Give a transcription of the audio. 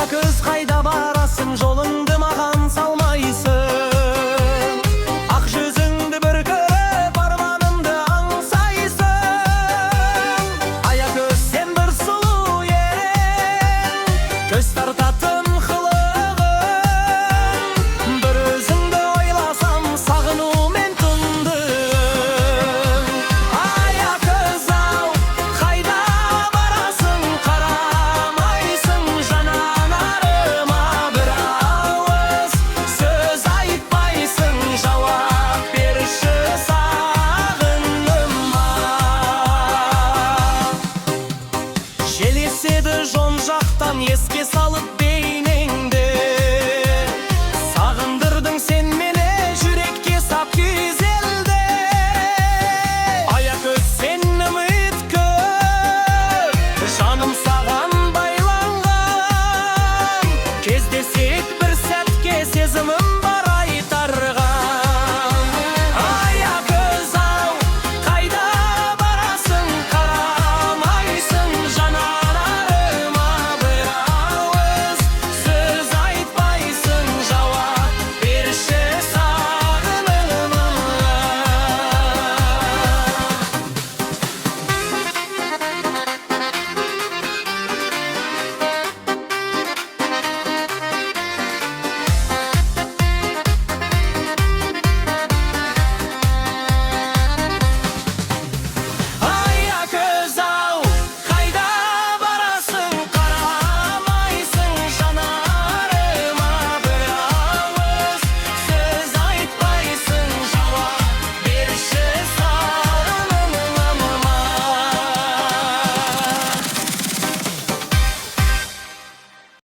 Ая көз қайда барасың, жолыңды маған салмайсың. Ақ жүзіңді бір көріп арманымды аңсайсың. Ая көз сен бір сұлу ең, көз тартатын қылығың. Бір өзіңді ойласам сағынумен түндім. Ая көз ау, қайда барасың, қарамайсың жанарыма. Бір ауыз сөз айтпайсың, жауап берші сағынышыма. Жел еседі жон жақтан, еске салып